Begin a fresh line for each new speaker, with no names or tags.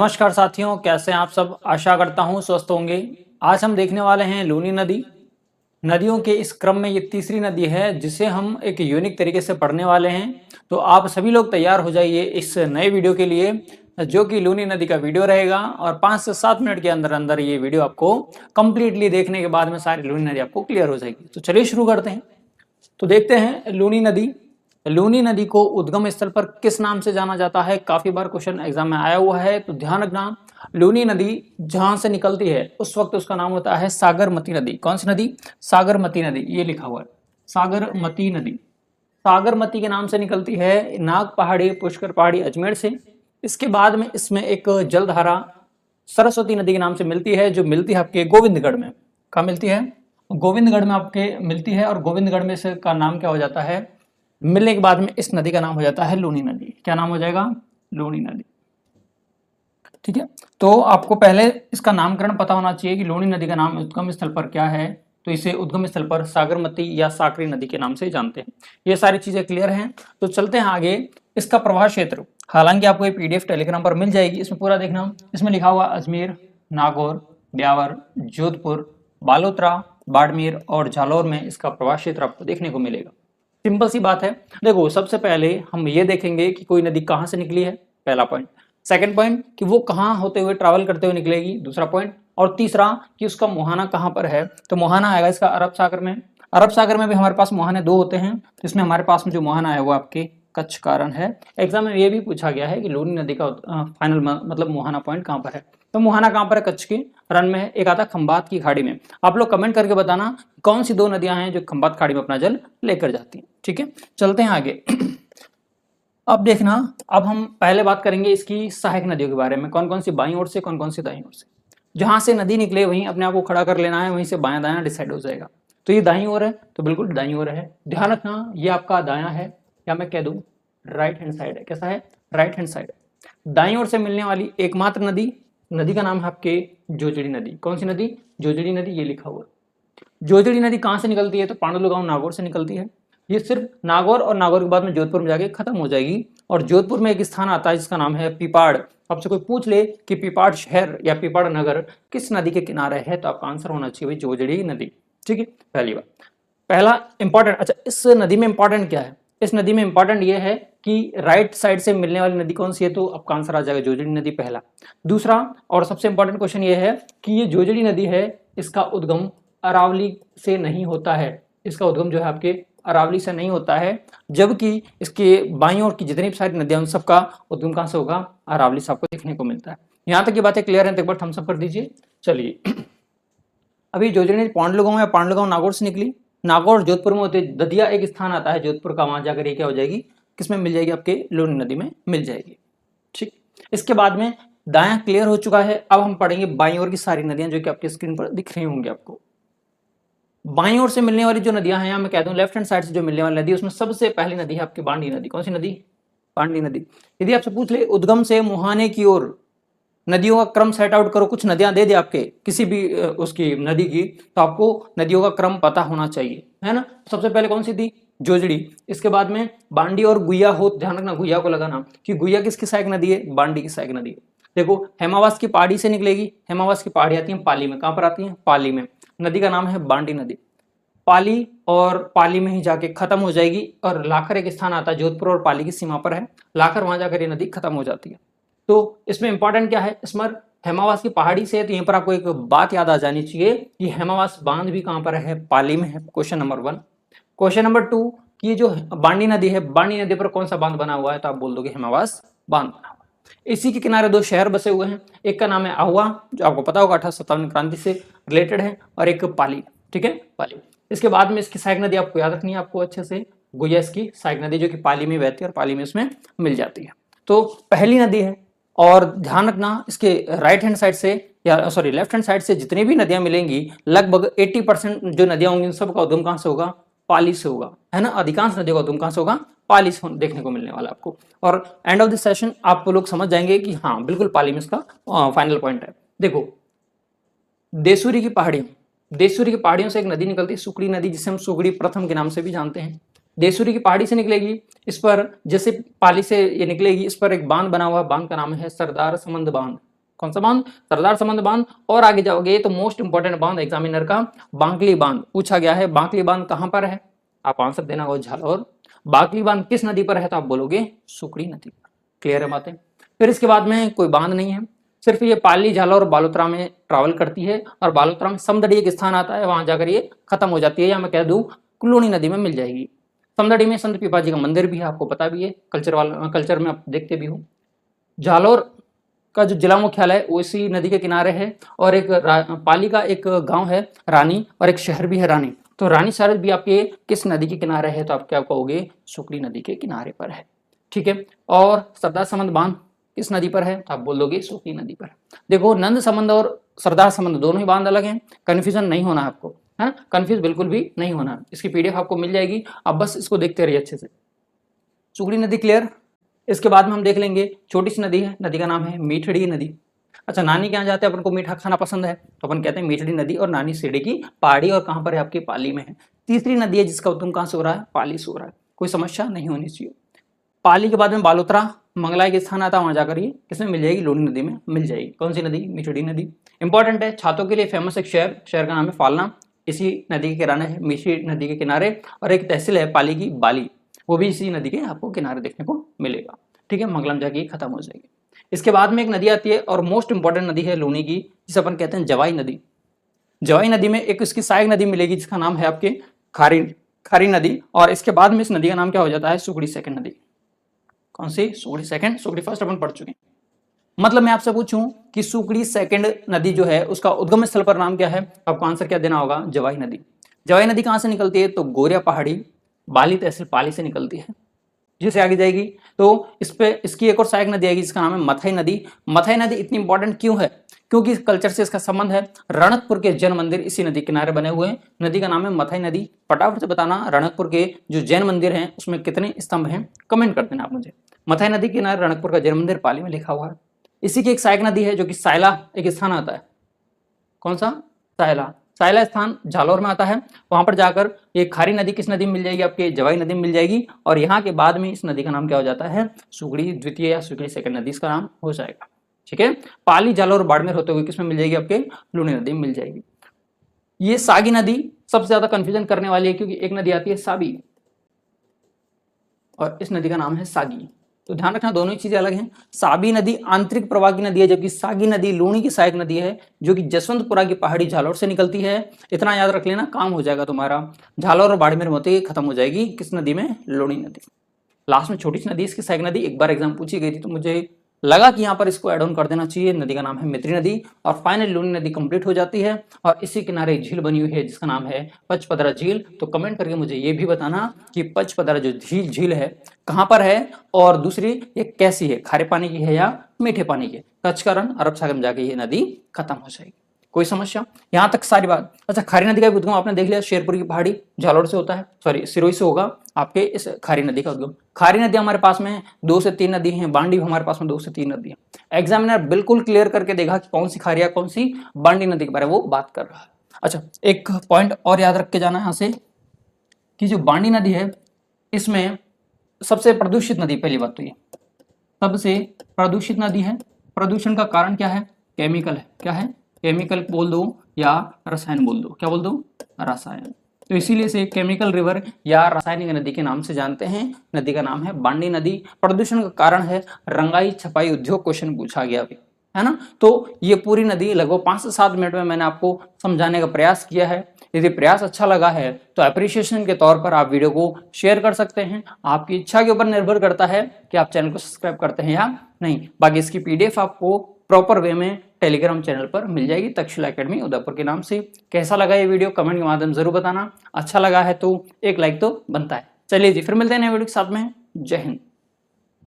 नमस्कार साथियों, कैसे हैं आप सब। आशा करता हूं स्वस्थ होंगे। आज हम देखने वाले हैं लूनी नदी। नदियों के इस क्रम में ये तीसरी नदी है जिसे हम एक यूनिक तरीके से पढ़ने वाले हैं। तो आप सभी लोग तैयार हो जाइए इस नए वीडियो के लिए, जो कि लूनी नदी का वीडियो रहेगा। और 5 से 7 मिनट के अंदर अंदर ये वीडियो आपको कंप्लीटली देखने के बाद में सारी लूनी नदी आपको क्लियर हो जाएगी। तो चलिए शुरू करते हैं। तो देखते हैं लूनी नदी। लूनी नदी को उद्गम स्थल पर किस नाम से जाना जाता है, काफी बार क्वेश्चन एग्जाम में आया हुआ है। तो ध्यान रखना, लूनी नदी जहां से निकलती है उस वक्त उसका नाम होता है सागरमती नदी। कौन सी नदी? सागरमती नदी, ये लिखा हुआ है सागरमती नदी। सागरमती के नाम से निकलती है नाग पहाड़ी, पुष्कर पहाड़ी, अजमेर से। इसके बाद में इसमें एक जलधारा सरस्वती नदी के नाम से मिलती है, जो मिलती है आपके गोविंदगढ़ में। कहाँ मिलती है? गोविंदगढ़ में आपके मिलती है। और गोविंदगढ़ में से का नाम क्या हो जाता है? मिलने के बाद में इस नदी का नाम हो जाता है लूनी नदी। क्या नाम हो जाएगा? लूनी नदी। ठीक है, तो आपको पहले इसका नामकरण पता होना चाहिए कि लूनी नदी का नाम उद्गम स्थल पर क्या है। तो इसे उद्गम स्थल पर सागरमती या साकरी नदी के नाम से जानते हैं। ये सारी चीजें क्लियर हैं। तो चलते हैं आगे। इसका प्रवाह क्षेत्र, हालांकि आपको ये पीडीएफ टेलीग्राम पर मिल जाएगी, इसमें पूरा देखना। इसमें लिखा हुआ अजमेर, नागौर, ब्यावर, जोधपुर, बालोतरा, बाड़मेर और जालौर में इसका प्रवाह क्षेत्र आपको देखने को मिलेगा। सिंपल सी बात है। देखो, सबसे पहले हम ये देखेंगे कि कोई नदी कहाँ से निकली है, पहला पॉइंट। सेकंड पॉइंट कि वो कहाँ होते हुए ट्रैवल करते हुए निकलेगी, दूसरा पॉइंट। और तीसरा कि उसका मुहाना कहाँ पर है। तो मुहाना आएगा इसका अरब सागर में। अरब सागर में भी हमारे पास मुहाने दो होते हैं। तो इसमें हमारे पास में जो मुहाना है वो आपके कच्छ का रन है। एग्जाम में ये भी पूछा गया है कि लूनी नदी का फाइनल मतलब मुहाना पॉइंट कहाँ पर है। तो मुहाना कहाँ पर है? कच्छ के रन में है। एक आता खंबात की खाड़ी में। आप लोग कमेंट करके बताना कौन सी दो नदियां हैं जो खंबात खाड़ी में अपना जल लेकर जाती हैं। ठीक है, चलते हैं आगे। अब देखना, अब हम पहले बात करेंगे इसकी सहायक नदियों के बारे में। कौन कौन सी बाईं ओर से, कौन कौन सी दाईं ओर से। जहां से नदी निकले वहीं अपने आप को खड़ा कर लेना है, वहीं से बायां दायां डिसाइड हो जाएगा। तो ये दाईं ओर है, तो बिल्कुल दाईं ओर है। ध्यान रखना, ये आपका दायां है, या मैं कह दूं राइट हैंड साइड है। कैसा है? राइट हैंड साइड है। दाईं ओर से मिलने वाली एकमात्र नदी, नदी का नाम है आपके जोजड़ी नदी। कौन सी नदी? जोजड़ी नदी, ये लिखा हुआ। जोजड़ी नदी कहाँ से निकलती है? तो पांडुलु गांव नागौर से निकलती है। ये सिर्फ नागौर और नागौर के बाद में जोधपुर में जाके खत्म हो जाएगी। और जोधपुर में एक स्थान आता है जिसका नाम है पीपाड़। आपसे कोई पूछ ले कि पीपाड़ शहर या पीपाड़ नगर किस नदी के किनारे है, तो आपका आंसर होना चाहिए जोजड़ी नदी। ठीक है, पहली बात। पहला इंपॉर्टेंट, अच्छा इस नदी में इंपॉर्टेंट क्या है? इस नदी में इंपॉर्टेंट ये है कि राइट साइड से मिलने वाली नदी कौन सी है, तो आपका आंसर आ जाएगा जोजड़ी नदी, पहला। दूसरा और सबसे इंपॉर्टेंट क्वेश्चन ये है कि ये जोजड़ी नदी है, इसका उद्गम अरावली से नहीं होता है। इसका उद्गम जो है आपके अरावली से नहीं होता है, जबकि इसके बाईं ओर की जितनी भी सारी नदियां उन सबका उद्गम कहां से होगा? अरावली से आपको देखने को मिलता है। यहां तक की बातें क्लियर है तो एक बार थम्स अप कर दीजिए। चलिए, अभी जोजड़ी नदी पांडुलु गांव या पांडुलु गांव नागौर से निकली। नागौर जोधपुर में होते ददिया एक स्थान आता है जोधपुर का, वहां जाकर ये क्या हो जाएगी, किसमें मिल जाएगी? आपके लूनी नदी में मिल जाएगी। ठीक, इसके बाद में दायां क्लियर हो चुका है। अब हम पढ़ेंगे बाईं ओर की सारी नदियां जो कि आपकी स्क्रीन पर दिख रही होंगी आपको। बाईं ओर से मिलने वाली जो नदियां हैं, मैं कहता हूं लेफ्ट हैंड साइड से जो मिलने वाली नदी, उसमें सबसे पहली नदी है आपकी बांडी नदी। कौन सी नदी? बांडी नदी। यदि आपसे पूछ ले उद्गम से मुहाने की ओर नदियों का क्रम सेट आउट करो, कुछ नदियां दे दे आपके किसी भी उसकी नदी की, तो आपको नदियों का क्रम पता होना चाहिए, है ना। सबसे पहले कौन सी थी? जोजड़ी। इसके बाद में बांडी और गुइया हो। ध्यान रखना गुइया को लगाना कि गुइया किसकी सहायक नदी है? बांडी की सहायक नदी है। देखो, हेमावास की पहाड़ी से निकलेगी। हेमावास की पहाड़ी आती है पाली में। कहां पर आती है? पाली में। नदी का नाम है बांडी नदी। पाली और पाली में ही जाके खत्म हो जाएगी। और लाखर एक स्थान आता है जोधपुर और पाली की सीमा पर है। लाखर, वहां जाकर ये नदी खत्म हो जाती है। तो इसमें इंपॉर्टेंट क्या है? इसमें हेमावास की पहाड़ी से है, तो यहीं पर आपको एक बात याद आ जानी चाहिए कि हेमावास बांध भी कहां पर है? पाली में है। Question number 1। क्वेश्चन नंबर 2 कि ये जो बांडी नदी है, बांडी नदी पर कौन सा बांध बना हुआ है? तो आप बोल दोगे हेमावास बांध बना हुआ है। इसी के किनारे दो शहर बसे हुए हैं। एक का नाम है आहुआ, जो आपको पता होगा 1857 क्रांति से रिलेटेड है, और एक पाली। ठीक है, पाली। इसके बाद में इसकी सहायक नदी आपको याद रखनी है, आपको अच्छे से, गुइया इसकी सहायक नदी जो कि पाली में बहती है और पाली में इसमें मिल जाती है। तो पहली नदी है। और ध्यान रखना, इसके राइट हैंड साइड से या सॉरी लेफ्ट हैंड साइड से जितनी भी नदियां मिलेंगी, लगभग 80% जो नदियां होंगी उन सबका उद्गम कहां से होगा? पाली से होगा, है ना। अधिकांश नदियों का उद्गम कहां से होगा? पाली से देखने को मिलने वाला आपको। और एंड ऑफ दिस सेशन आप लोग समझ जाएंगे कि हाँ बिल्कुल पाली में इसका फाइनल पॉइंट है। देखो, देसूरी की पहाड़ियों, देसूरी की पहाड़ियों से एक नदी निकलती है, सुकड़ी नदी, जिसे हम सुकड़ी प्रथम के नाम से भी जानते हैं। देसूरी की पहाड़ी से निकलेगी। इस पर जैसे पाली से ये निकलेगी, इस पर एक बांध बना हुआ, बांध का नाम है सरदार समंद बांध। कौन सा बांध? सरदार समंद बांध। और आगे जाओगे तो मोस्ट इंपॉर्टेंट बांध एग्जामिनर का बांकली बांध पूछा गया है। बांकली बांध कहां पर है? आप आंसर देना होगा झालोर। बांकली बांध किस नदी पर है? तो आप बोलोगे सुकड़ी नदी पर। क्लियर है बातें? फिर इसके बाद में कोई बांध नहीं है, सिर्फ ये पाली, झालोर और बालोतरा में ट्रैवल करती है और बालोतरा में समदड़ी एक स्थान आता है, वहां जाकर ये खत्म हो जाती है, या मैं कह दूं लूनी नदी में मिल जाएगी। समदड़ी में संत पिपाजी का मंदिर भी है, आपको पता भी है, कल्चर में आप देखते भी हो। झालोर का जो जिला मुख्यालय है वो इसी नदी के किनारे है, और एक पाली का एक गांव है रानी, और एक शहर भी है रानी। तो रानी सारस भी आपके किस नदी के किनारे है? तो आप क्या कहोगे? सुकड़ी नदी के किनारे पर है। ठीक है। और सरदार समंद बांध किस नदी पर है? तो आप बोल दोगे सुकड़ी नदी पर। देखो, नंद समंद और सरदार समंद दोनों ही बांध अलग हैं, कंफ्यूजन नहीं होना आपको, है ना, कंफ्यूज बिल्कुल भी नहीं होना। इसकी पीडीएफ आपको मिल जाएगी, आप बस इसको देखते रहिए अच्छे से। सुकड़ी नदी क्लियर। इसके बाद में हम देख लेंगे छोटी सी नदी है, नदी का नाम है मीठड़ी नदी। अच्छा, नानी के यहाँ जाते हैं, अपन को मीठा खाना पसंद है, तो अपन कहते हैं मीठड़ी नदी, और नानी सीढ़ी की पहाड़ी, और कहाँ पर है? आपकी पाली में है। तीसरी नदी है जिसका उद्गम कहाँ से हो रहा है? पाली से हो रहा है। कोई समस्या नहीं होनी चाहिए। पाली के बाद में बालोतरा मंगलाई के स्थान आता है, वहां जाकर ये किसमें मिल जाएगी? लूनी नदी में मिल जाएगी। कौन सी नदी? मीठड़ी नदी। इंपॉर्टेंट है, छात्रों के लिए फेमस एक शहर का नाम है फालना, इसी नदी के किनारे है, मीठी नदी के किनारे। और एक तहसील है पाली की बाली, वो भी इसी नदी के आपको किनारे देखने को मिलेगा। ठीक है, मंगलम जाके खत्म हो जाएगी। इसके बाद में एक नदी आती है और मोस्ट इंपॉर्टेंट नदी है लूनी की, जिसे अपन कहते हैं जवाई नदी। जवाई नदी में एक इसकी सहायक नदी मिलेगी जिसका नाम है आपके खारी नदी, और इसके बाद में इस नदी का नाम क्या हो जाता है? सुकड़ी सेकंड नदी। कौन सी? सुकड़ी सेकंड। सुकड़ी फर्स्ट अपन पढ़ चुके हैं। मतलब मैं आपसे पूछूं कि सुकड़ी सेकंड नदी जो है उसका उद्गम स्थल पर नाम क्या है? आपको आंसर क्या देना होगा? जवाई नदी। जवाई नदी कहां से निकलती है? तो गोरिया पहाड़ी बाली तहसील पाली से निकलती है, जिससे आगे जाएगी तो इसकी एक और सहायक नदी आएगी जिसका नाम है मथई नदी। मथई नदी इतनी इंपॉर्टेंट क्यों है? क्योंकि कल्चर से इसका संबंध है। रणकपुर के जैन मंदिर इसी नदी किनारे बने हुए हैं। नदी का नाम है मथई नदी। फटाफट से बताना, रणकपुर के जो जैन मंदिर हैं उसमें कितने स्तंभ हैं? कमेंट कर देना आप मुझे। मथई नदी के किनारे रणकपुर का जैन मंदिर पाली में लिखा हुआ है। इसी की एक सहायक नदी है जो कि सायला एक स्थान आता है। कौन सा? सायला। सायला स्थान झालोर में आता है। वहां पर जाकर ये खारी नदी किस नदी में मिल जाएगी? आपके जवाई नदी में मिल जाएगी। और यहाँ के बाद में इस नदी का नाम क्या हो जाता है? सुकड़ी द्वितीय या सुकड़ी सेकंड नदी इसका नाम हो जाएगा। ठीक है। पाली, झालोर, बाड़मेर होते हुए किसमें मिल जाएगी? आपके लूनी नदी में मिल जाएगी। ये सागी नदी सबसे ज्यादा कंफ्यूजन करने वाली है, क्योंकि एक नदी आती है साबी और इस नदी का नाम है सागी। तो ध्यान रखना, दोनों ही चीजें अलग हैं। साबी नदी आंतरिक प्रवाह की नदी है, जबकि सागी नदी लूनी की सहायक नदी है जो कि जसवंतपुरा की पहाड़ी झालोर से निकलती है। इतना याद रख लेना, काम हो जाएगा तुम्हारा। झालोर और बाड़मेर में होते खत्म हो जाएगी किस नदी में? लूनी नदी। लास्ट में छोटी सी नदी, इसकी सहायक नदी, एक बार एग्जाम पूछी गई थी तो मुझे लगा कि यहाँ पर इसको ऐड ऑन कर देना चाहिए। नदी का नाम है मित्री नदी। और फाइनली लूनी नदी कंप्लीट हो जाती है और इसी किनारे झील बनी हुई है जिसका नाम है पचपदरा झील। तो कमेंट करके मुझे ये भी बताना कि पचपदरा जो झील है कहाँ पर है, और दूसरी ये कैसी है, खारे पानी की है या मीठे पानी की? कच्छ का रण, अरब सागर में जाके ये नदी खत्म हो जाएगी। कोई समस्या? यहाँ तक सारी बात। अच्छा, खारी नदी का उद्गम आपने देख लिया, शेरपुर की पहाड़ी झालोर से होता है, सॉरी सिरोही से होगा आपके इस खारी नदी का उद्गम। खारी नदी हमारे पास में 2 से 3 नदी हैं, बांडी हमारे पास में 2 से 3 नदी है। एग्जामिनर बिल्कुल क्लियर करके देखा कि कौन सी खारी है कौन सी बांडी नदी के बारे में वो बात कर रहा है। अच्छा, एक पॉइंट और याद रख के जाना है यहाँ से कि जो बांडी नदी है इसमें सबसे प्रदूषित नदी, पहली बात तो ये सबसे प्रदूषित नदी है। प्रदूषण का कारण क्या है? केमिकल है। क्या है? केमिकल बोल दो या रसायन बोल दो। क्या बोल दो? रसायन। तो इसीलिए से केमिकल रिवर या रासायनिक नदी के नाम से जानते हैं। नदी का नाम है बांडी नदी। प्रदूषण का कारण है रंगाई छपाई उद्योग, क्वेश्चन पूछा गया अभी, है ना। तो ये पूरी नदी लगभग 5 से 7 मिनट में मैंने आपको समझाने का प्रयास किया है। यदि प्रयास अच्छा लगा है तो अप्रिशिएशन के तौर पर आप वीडियो को शेयर कर सकते हैं। आपकी इच्छा के ऊपर निर्भर करता है कि आप चैनल को सब्सक्राइब करते हैं या नहीं। बाकी इसकी पीडीएफ आपको प्रॉपर वे में टेलीग्राम चैनल पर मिल जाएगी, तक्षशिला एकेडमी उदयपुर के नाम से। कैसा लगा ये वीडियो कमेंट के माध्यम जरूर बताना। अच्छा लगा है तो एक लाइक तो बनता है। चलिए जी, फिर मिलते हैं नए वीडियो के साथ में। जय हिंद।